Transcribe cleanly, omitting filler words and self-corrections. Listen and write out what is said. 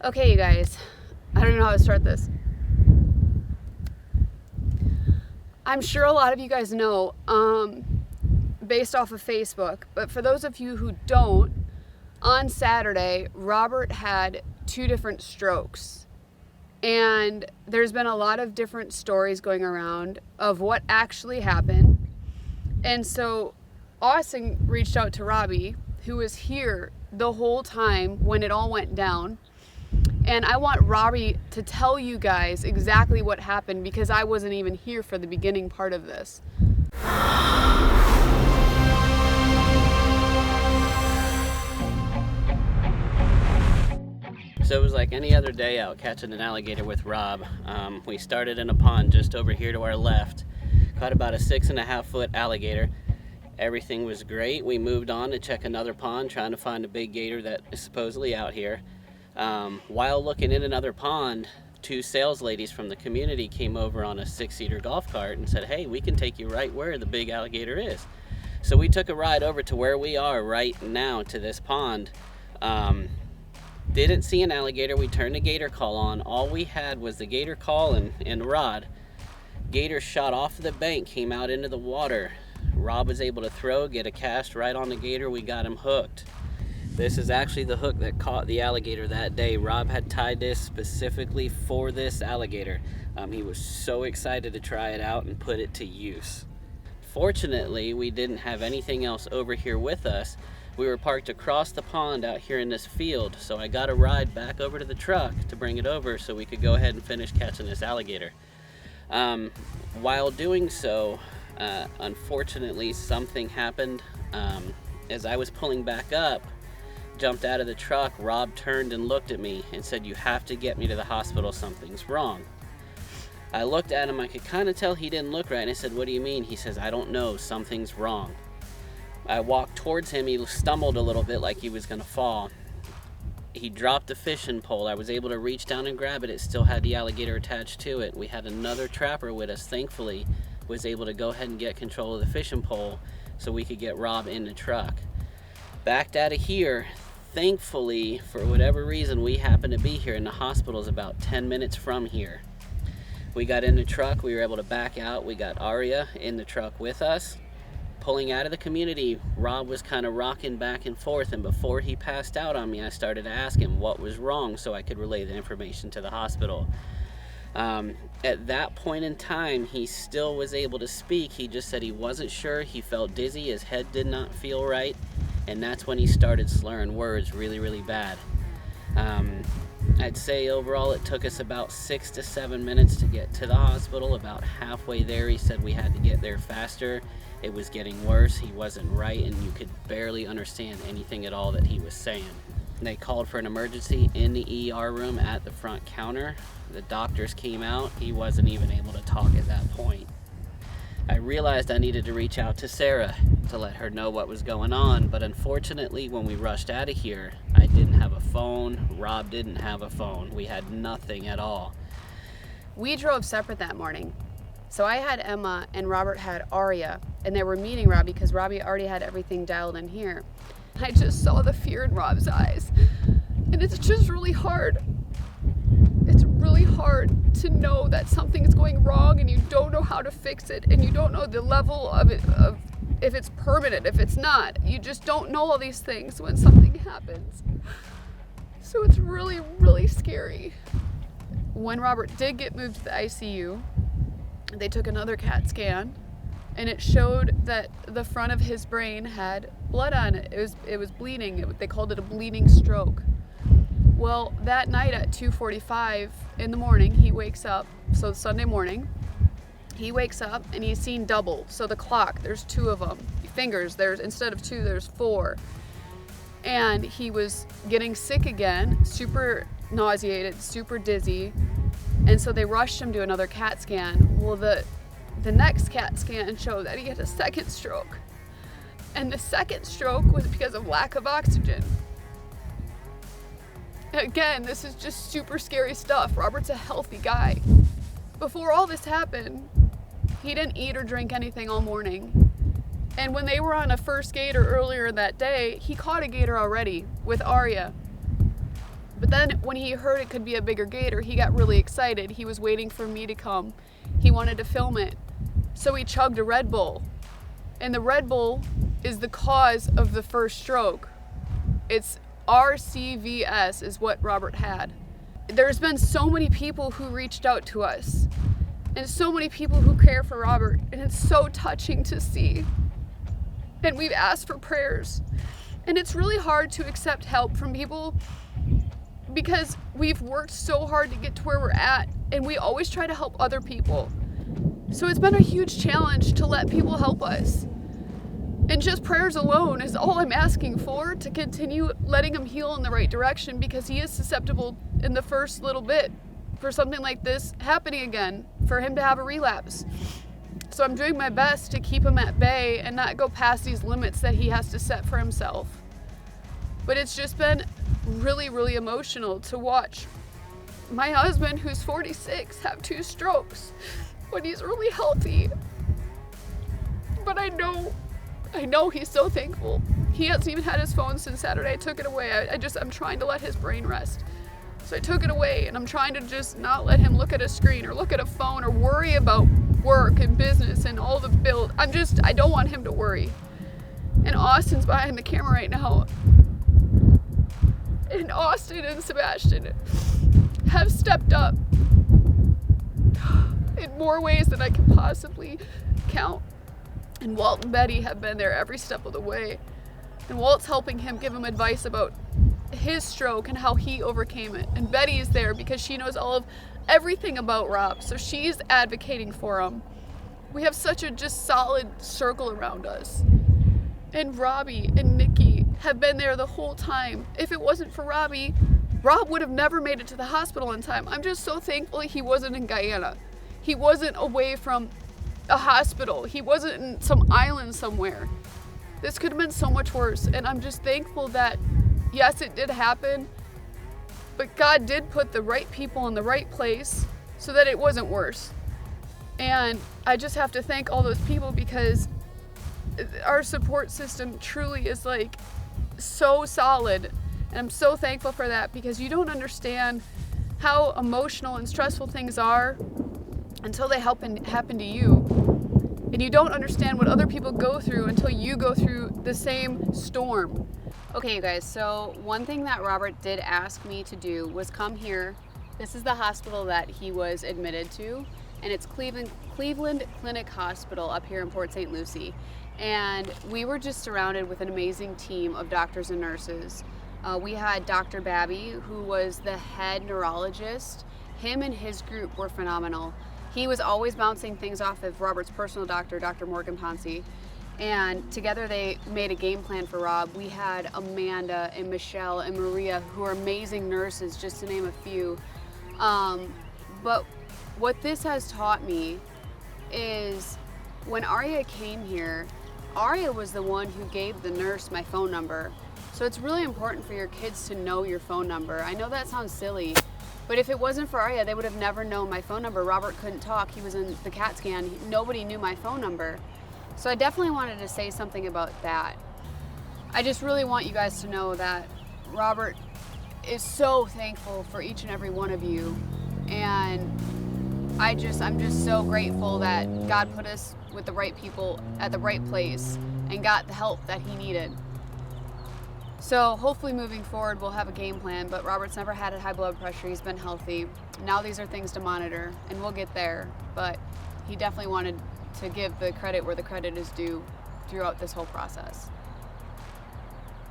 Okay, you guys, I don't know how to start this. I'm sure a lot of you guys know, based off of Facebook, but for those of you who don't, on Saturday, Robert had 2 different strokes. And there's been a lot of different stories going around of what actually happened. And so Austin reached out to Robbie, who was here the whole time when it all went down. And I want Robbie to tell you guys exactly what happened because I wasn't even here for the beginning part of this. So it was like any other day out catching an alligator with Rob. We started in a pond just over here to our left, caught about a 6.5 foot alligator. Everything was great. We moved on to check another pond, trying to find a big gator that is supposedly out here. While looking in another pond, 2 sales ladies from the community came over on a 6-seater golf cart and said, "Hey, we can take you right where the big alligator is." So we took a ride over to where we are right now to this pond. Didn't see an alligator. We turned the gator call on. All we had was the gator call and rod. Gator shot off the bank, came out into the water. Rob was able to throw, get a cast right on the gator. We got him hooked. This is actually the hook that caught the alligator that day. Rob had tied this specifically for this alligator. He was so excited to try it out and put it to use. Fortunately, we didn't have anything else over here with us. We were parked across the pond out here in this field, so I got a ride back over to the truck to bring it over so we could go ahead and finish catching this alligator. While doing so, unfortunately, something happened. As I was pulling back up, jumped out of the truck, Rob turned and looked at me and said, "You have to get me to the hospital, something's wrong." I looked at him, I could kind of tell he didn't look right, and I said, "What do you mean?" He says, "I don't know, something's wrong." I walked towards him, he stumbled a little bit like he was gonna fall. He dropped the fishing pole. I was able to reach down and grab it. It still had the alligator attached to it. We had another trapper with us, thankfully, was able to go ahead and get control of the fishing pole so we could get Rob in the truck. Backed out of here, thankfully, for whatever reason, we happened to be here, and the hospital is about 10 minutes from here. We got in the truck, we were able to back out. We got Aria in the truck with us. Pulling out of the community, Rob was kind of rocking back and forth, and before he passed out on me, I started to ask him what was wrong so I could relay the information to the hospital. At that point in time, he still was able to speak. He just said he wasn't sure. He felt dizzy, his head did not feel right, and that's when he started slurring words really, really bad. I'd say overall it took us about 6 to 7 minutes to get to the hospital. About halfway there, he said we had to get there faster. It was getting worse, he wasn't right, and you could barely understand anything at all that he was saying. They called for an emergency in the ER room at the front counter. The doctors came out, he wasn't even able to talk at that point. I realized I needed to reach out to Sarah to let her know what was going on, but unfortunately when we rushed out of here, I didn't have a phone, Rob didn't have a phone, we had nothing at all. We drove separate that morning. So I had Emma and Robert had Aria, and they were meeting Robbie because Robbie already had everything dialed in here. I just saw the fear in Rob's eyes, and it's just really hard. It's really hard to know that something's going wrong and you don't know how to fix it, and you don't know the level of it, of if it's permanent, if it's not. You just don't know all these things when something happens. So it's really, really scary. When Robert did get moved to the ICU, they took another CAT scan, and it showed that the front of his brain had blood on it. It was bleeding. They called it a bleeding stroke. Well, that night at 2:45 in the morning, he wakes up. So Sunday morning, he wakes up and he's seen double. So the clock, there's 2 of them. Fingers, there's instead of 2, there's 4. And he was getting sick again, super nauseated, super dizzy. And so they rushed him to another CAT scan. Well, the next CAT scan showed that he had a second stroke. And the second stroke was because of lack of oxygen. Again, this is just super scary stuff. Robert's a healthy guy. Before all this happened, he didn't eat or drink anything all morning. And when they were on a first gator earlier that day, he caught a gator already with Aria. But then when he heard it could be a bigger gator, he got really excited. He was waiting for me to come. He wanted to film it. So he chugged a Red Bull. And the Red Bull is the cause of the first stroke. It's RCVS is what Robert had. There's been so many people who reached out to us and so many people who care for Robert, and it's so touching to see. And we've asked for prayers, and it's really hard to accept help from people because we've worked so hard to get to where we're at, and we always try to help other people. So it's been a huge challenge to let people help us. And just prayers alone is all I'm asking for, to continue letting him heal in the right direction, because he is susceptible in the first little bit for something like this happening again, for him to have a relapse. So I'm doing my best to keep him at bay and not go past these limits that he has to set for himself. But it's just been really, really emotional to watch my husband, who's 46, have 2 strokes when he's really healthy. But I know he's so thankful. He hasn't even had his phone since Saturday. I took it away. I'm trying to let his brain rest. So I took it away, and I'm trying to just not let him look at a screen or look at a phone or worry about work and business and all the bills. I don't want him to worry. And Austin's behind the camera right now. And Austin and Sebastian have stepped up in more ways than I can possibly count. And Walt and Betty have been there every step of the way. And Walt's helping him, give him advice about his stroke and how he overcame it. And Betty is there because she knows everything about Rob, so she's advocating for him. We have such a just solid circle around us. And Robbie and Nikki have been there the whole time. If it wasn't for Robbie, Rob would have never made it to the hospital in time. I'm just so thankful he wasn't in Guyana. He wasn't away from a hospital. He wasn't in some island somewhere. This could have been so much worse. And I'm just thankful that, yes, it did happen, but God did put the right people in the right place so that it wasn't worse. And I just have to thank all those people, because our support system truly is like so solid. And I'm so thankful for that, because you don't understand how emotional and stressful things are until they happen to you. And you don't understand what other people go through until you go through the same storm. Okay, you guys, so one thing that Robert did ask me to do was come here. This is the hospital that he was admitted to, and it's Cleveland Clinic Hospital up here in Port St. Lucie. And we were just surrounded with an amazing team of doctors and nurses. We had Dr. Babby, who was the head neurologist. Him and his group were phenomenal. He was always bouncing things off of Robert's personal doctor, Dr. Morgan Ponce. And together they made a game plan for Rob. We had Amanda and Michelle and Maria, who are amazing nurses, just to name a few. But what this has taught me is when Aria came here, Aria was the one who gave the nurse my phone number. So it's really important for your kids to know your phone number. I know that sounds silly, but if it wasn't for Aria, they would have never known my phone number. Robert couldn't talk. He was in the CAT scan. Nobody knew my phone number. So I definitely wanted to say something about that. I just really want you guys to know that Robert is so thankful for each and every one of you. And I'm just so grateful that God put us with the right people at the right place and got the help that he needed. So hopefully moving forward we'll have a game plan, but Robert's never had high blood pressure. He's been healthy. Now these are things to monitor, and we'll get there. But he definitely wanted to give the credit where the credit is due throughout this whole process.